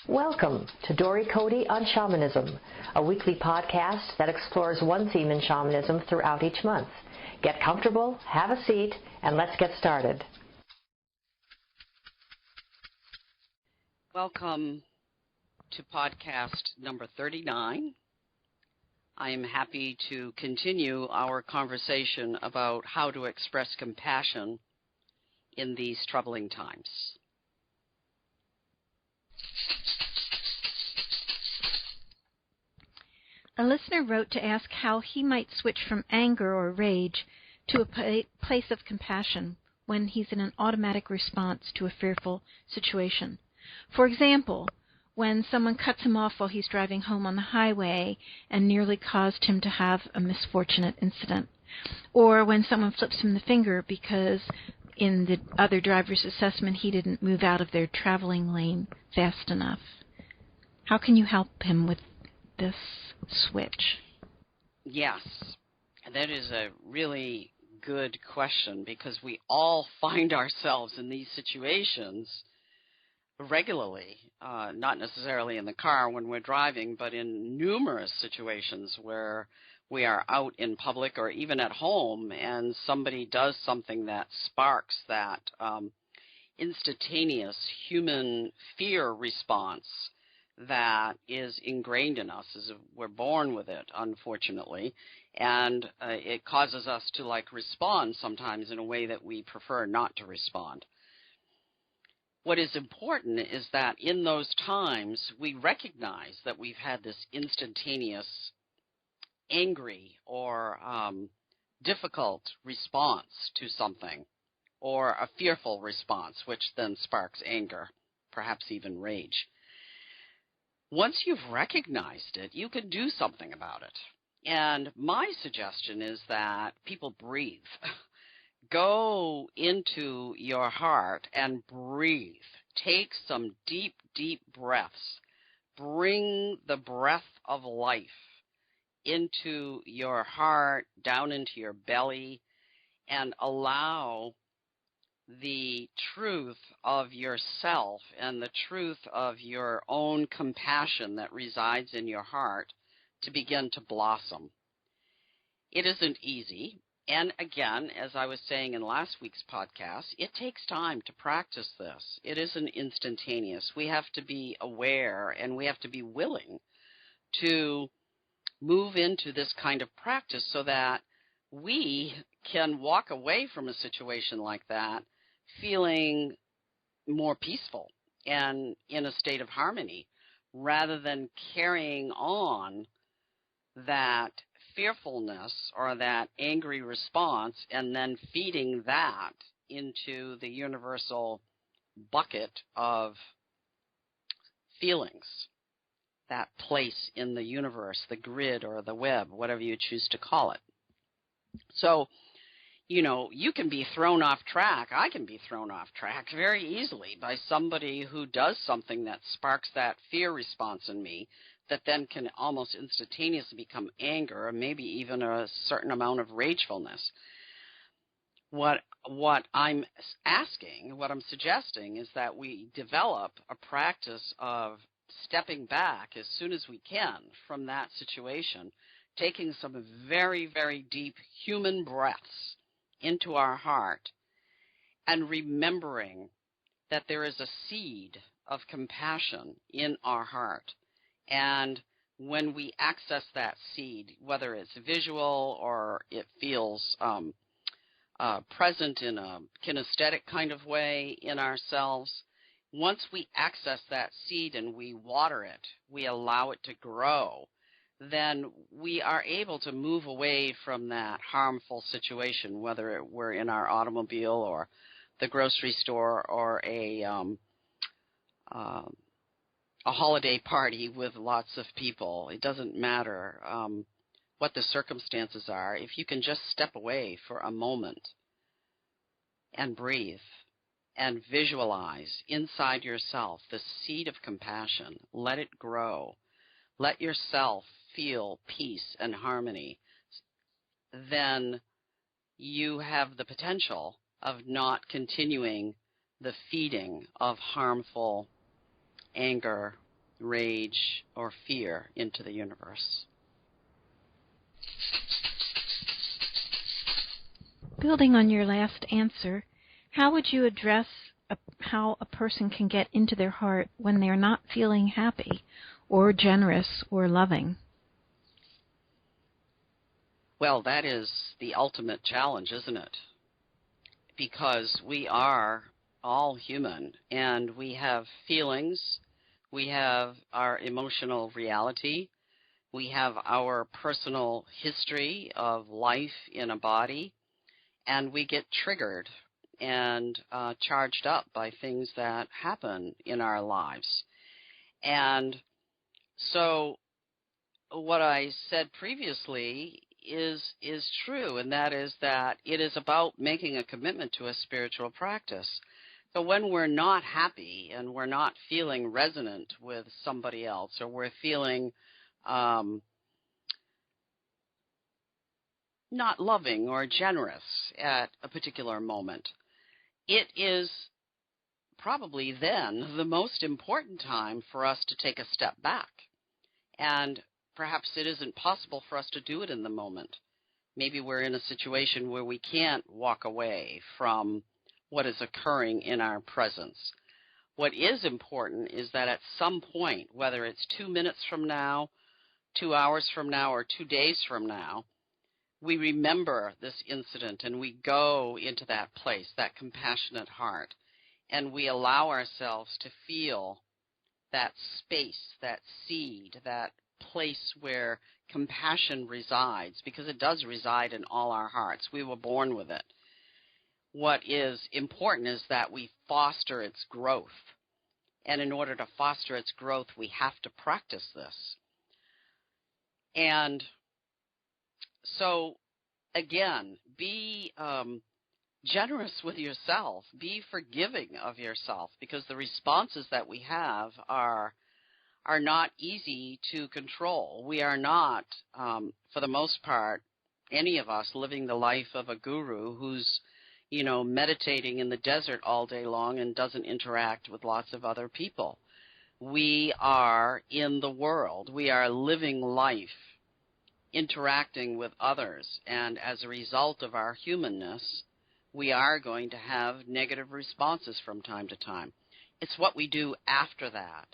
Welcome to Dory Cote on Shamanism, a weekly podcast that explores one theme in shamanism throughout each month. Get comfortable, have a seat, and let's get started. Welcome to podcast number 39. I am happy to continue our conversation about how to express compassion in these troubling times. A listener wrote to ask how he might switch from anger or rage to a place of compassion when he's in an automatic response to a fearful situation. For example, when someone cuts him off while he's driving home on the highway and nearly caused him to have a misfortunate incident. Or when someone flips him the finger because in the other driver's assessment he didn't move out of their traveling lane fast enough. How can you help him with this switch? Yes, that is a really good question because we all find ourselves in these situations regularly, not necessarily in the car when we're driving, but in numerous situations where we are out in public or even at home and somebody does something that sparks that instantaneous human fear response that is ingrained in us, as we're born with it, unfortunately, and it causes us to respond sometimes in a way that we prefer not to respond. What is important is that in those times we recognize that we've had this instantaneous angry or difficult response to something, or a fearful response, which then sparks anger, perhaps even rage. Once you've recognized it, you can do something about it. And my suggestion is that people breathe. Go into your heart and breathe. Take some deep, deep breaths. Bring the breath of life into your heart, down into your belly, and allow the truth of yourself and the truth of your own compassion that resides in your heart to begin to blossom. It isn't easy. And again, as I was saying in last week's podcast, it takes time to practice this. It isn't instantaneous. We have to be aware and we have to be willing to move into this kind of practice so that we can walk away from a situation like that feeling more peaceful and in a state of harmony rather than carrying on that fearfulness or that angry response and then feeding that into the universal bucket of feelings, that place in the universe, the grid or the web, whatever you choose to call it. So, you can be thrown off track. I can be thrown off track very easily by somebody who does something that sparks that fear response in me that then can almost instantaneously become anger or maybe even a certain amount of ragefulness. What I'm asking, what I'm suggesting is that we develop a practice of stepping back as soon as we can from that situation, taking some very, very deep human breaths into our heart and remembering that there is a seed of compassion in our heart. And when we access that seed, whether it's visual or it feels present in a kinesthetic kind of way in ourselves, once we access that seed and we water it, we allow it to grow, then we are able to move away from that harmful situation, whether we're in our automobile or the grocery store or a holiday party with lots of people. It doesn't matter what the circumstances are. If you can just step away for a moment and breathe and visualize inside yourself the seed of compassion, let it grow. Let yourself feel peace and harmony. Then you have the potential of not continuing the feeding of harmful anger rage, or fear into the universe. Building on your last answer, how would you address how a person can get into their heart when they're not feeling happy or generous or loving? Well, that is the ultimate challenge, isn't it? Because we are all human, and we have feelings, we have our emotional reality, we have our personal history of life in a body, and we get triggered and charged up by things that happen in our lives. And so what I said previously is true, and that is that it is about making a commitment to a spiritual practice. So when we're not happy and we're not feeling resonant with somebody else, or we're feeling not loving or generous at a particular moment, it is probably then the most important time for us to take a step back. And perhaps it isn't possible for us to do it in the moment. Maybe we're in a situation where we can't walk away from what is occurring in our presence. What is important is that at some point, whether it's 2 minutes from now, 2 hours from now, or 2 days from now, we remember this incident and we go into that place, that compassionate heart, and we allow ourselves to feel that space, that seed, that place where compassion resides, because it does reside in all our hearts. We were born with it. What is important is that we foster its growth. And in order to foster its growth, we have to practice this. And so, again, be generous with yourself. Be forgiving of yourself, because the responses that we have are not easy to control. We are not, for the most part, any of us living the life of a guru who's, meditating in the desert all day long and doesn't interact with lots of other people. We are in the world. We are living life, interacting with others, and as a result of our humanness, we are going to have negative responses from time to time. It's what we do after that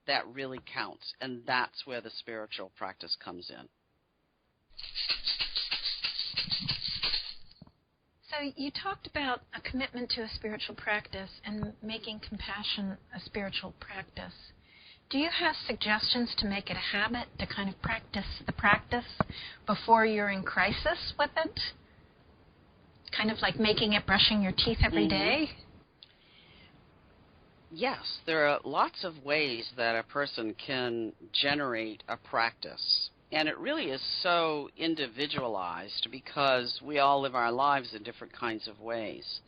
that really counts, and that's where the spiritual practice comes in. So you talked about a commitment to a spiritual practice and making compassion a spiritual practice. Do you have suggestions to make it a habit, to kind of practice the practice before you're in crisis with it? Kind of like making it brushing your teeth every day? Yes, there are lots of ways that a person can generate a practice. And it really is so individualized because we all live our lives in different kinds of ways.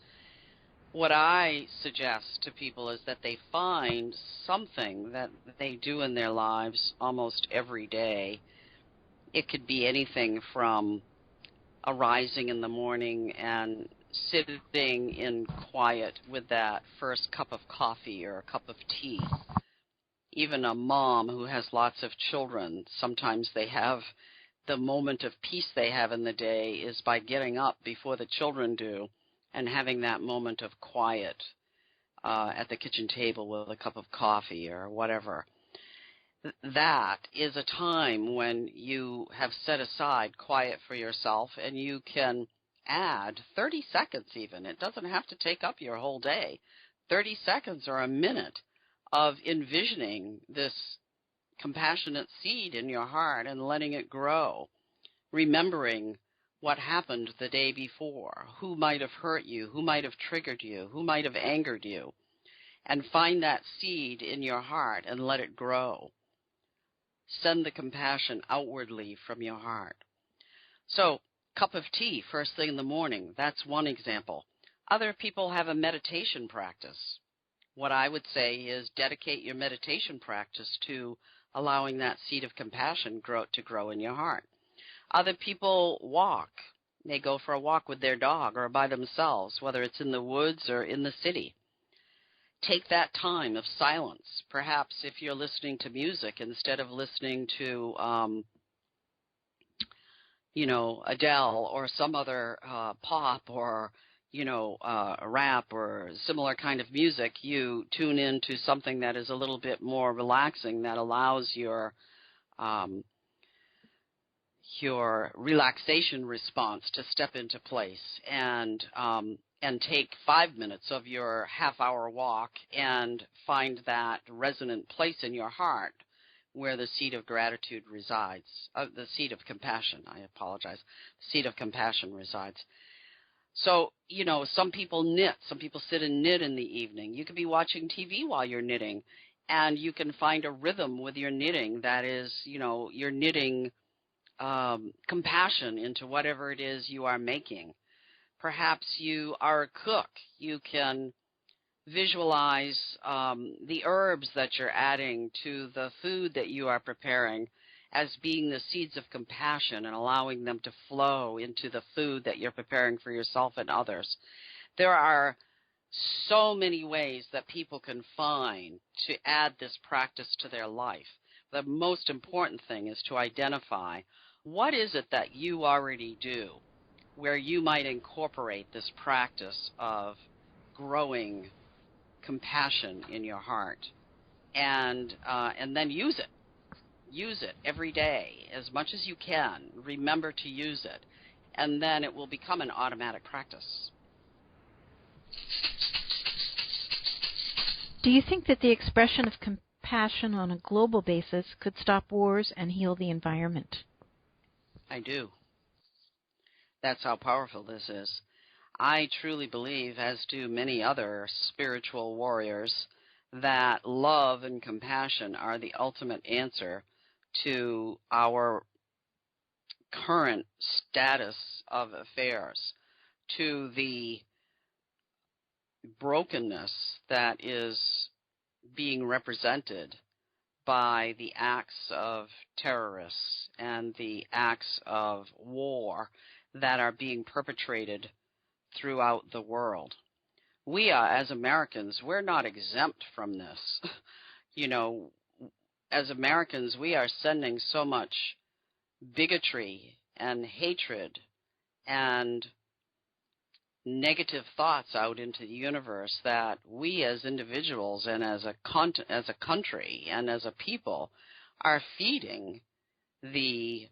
What I suggest to people is that they find something that they do in their lives almost every day. It could be anything from arising in the morning and sitting in quiet with that first cup of coffee or a cup of tea. Even a mom who has lots of children, sometimes they have the moment of peace they have in the day is by getting up before the children do and having that moment of quiet at the kitchen table with a cup of coffee or whatever. That is a time when you have set aside quiet for yourself, and you can add 30 seconds even. It doesn't have to take up your whole day. 30 seconds or a minute of envisioning this compassionate seed in your heart and letting it grow, remembering what happened the day before, who might have hurt you, who might have triggered you, who might have angered you, and find that seed in your heart and let it grow. Send the compassion outwardly from your heart. So, cup of tea first thing in the morning, that's one example. Other people have a meditation practice. What I would say is dedicate your meditation practice to allowing that seed of compassion to grow in your heart. Other people walk. They go for a walk with their dog or by themselves, whether it's in the woods or in the city. take that time of silence. Perhaps if you're listening to music, instead of listening to, Adele or some other pop or, rap or similar kind of music, you tune into something that is a little bit more relaxing, that allows your relaxation response to step into place, and take 5 minutes of your half-hour walk and find that resonant place in your heart where the seed of gratitude resides, the seed of compassion, the seed of compassion resides. So, some people knit, some people sit and knit in the evening. You could be watching TV while you're knitting, and you can find a rhythm with your knitting that is, you're knitting compassion into whatever it is you are making. Perhaps you are a cook. You can visualize the herbs that you're adding to the food that you are preparing as being the seeds of compassion and allowing them to flow into the food that you're preparing for yourself and others. There are so many ways that people can find to add this practice to their life. The most important thing is to identify what is it that you already do where you might incorporate this practice of growing compassion in your heart, and then use it. Use it every day as much as you can. Remember to use it, and then it will become an automatic practice. Do you think that the expression of compassion on a global basis could stop wars and heal the environment? I do. That's how powerful this is. I truly believe, as do many other spiritual warriors, that love and compassion are the ultimate answer to our current status of affairs, to the brokenness that is being represented by the acts of terrorists and the acts of war that are being perpetrated throughout the world. We are, as Americans, we're not exempt from this. As Americans, we are sending so much bigotry and hatred and negative thoughts out into the universe that we as individuals and as a country and as a people are feeding the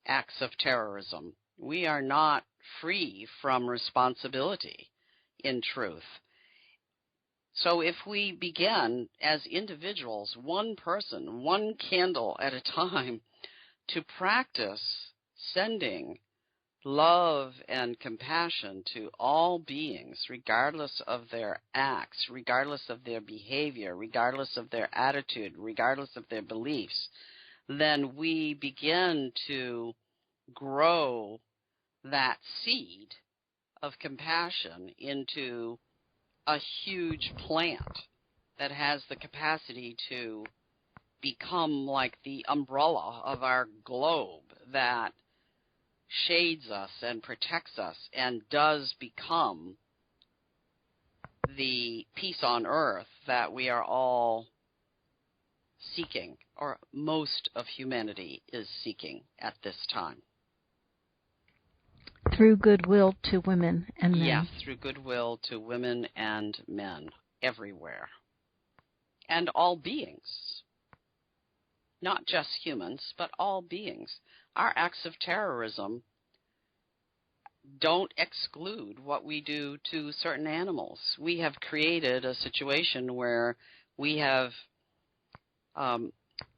acts of terrorism. We are not free from responsibility, in truth. So if we begin as individuals, one person, one candle at a time, to practice sending love and compassion to all beings, regardless of their acts, regardless of their behavior, regardless of their attitude, regardless of their beliefs, then we begin to grow that seed of compassion into a huge plant that has the capacity to become like the umbrella of our globe that shades us and protects us and does become the peace on earth that we are all seeking, or most of humanity is seeking at this time. Through goodwill to women and men. Yes, through goodwill to women and men everywhere. And all beings. Not just humans, but all beings. Our acts of terrorism don't exclude what we do to certain animals. We have created a situation where we have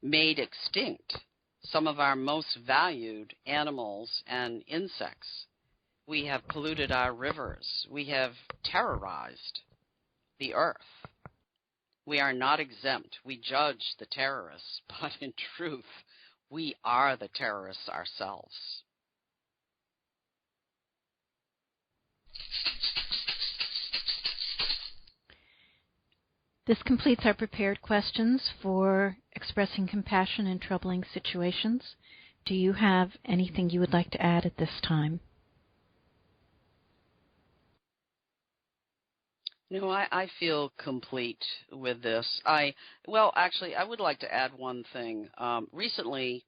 made extinct some of our most valued animals and insects. We have polluted our rivers. We have terrorized the earth. We are not exempt. We judge the terrorists, but in truth, we are the terrorists ourselves. This completes our prepared questions for expressing compassion in troubling situations. Do you have anything you would like to add at this time? I feel complete with this. Actually, I would like to add one thing. Recently,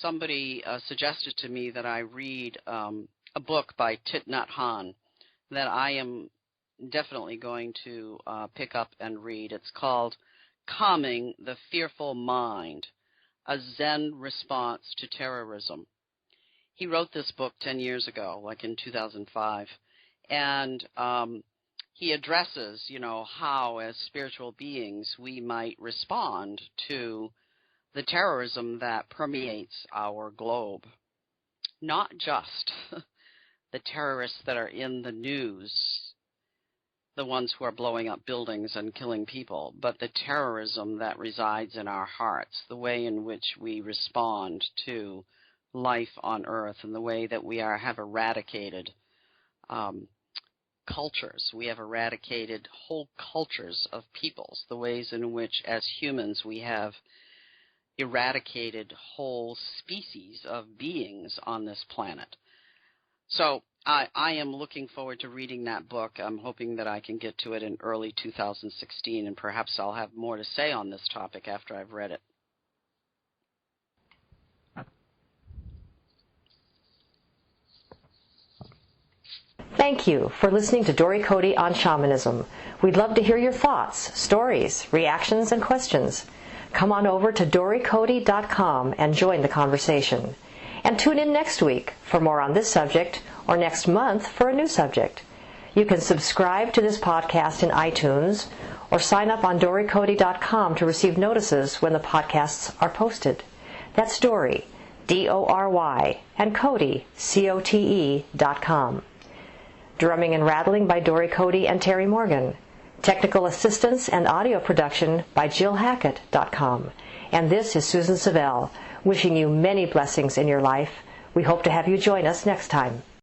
somebody suggested to me that I read a book by Thich Nhat Hanh that I am definitely going to pick up and read. It's called Calming the Fearful Mind, a Zen Response to Terrorism. He wrote this book 10 years ago, like in 2005, and he addresses, how as spiritual beings we might respond to the terrorism that permeates our globe. Not just the terrorists that are in the news, the ones who are blowing up buildings and killing people, but the terrorism that resides in our hearts, the way in which we respond to life on Earth, and the way that we have eradicated cultures. We have eradicated whole cultures of peoples, the ways in which, as humans, we have eradicated whole species of beings on this planet. So I am looking forward to reading that book. I'm hoping that I can get to it in early 2016, and perhaps I'll have more to say on this topic after I've read it. Thank you for listening to Dory Cote on Shamanism. We'd love to hear your thoughts, stories, reactions, and questions. Come on over to dorycote.com and join the conversation. And tune in next week for more on this subject, or next month for a new subject. You can subscribe to this podcast in iTunes or sign up on dorycote.com to receive notices when the podcasts are posted. That's Dory, D-O-R-Y, and Cote, C-O-T-E.com. Drumming and rattling by Dory Cote and Terry Morgan. Technical assistance and audio production by JillHackett.com. And this is Susan Savelle, wishing you many blessings in your life. We hope to have you join us next time.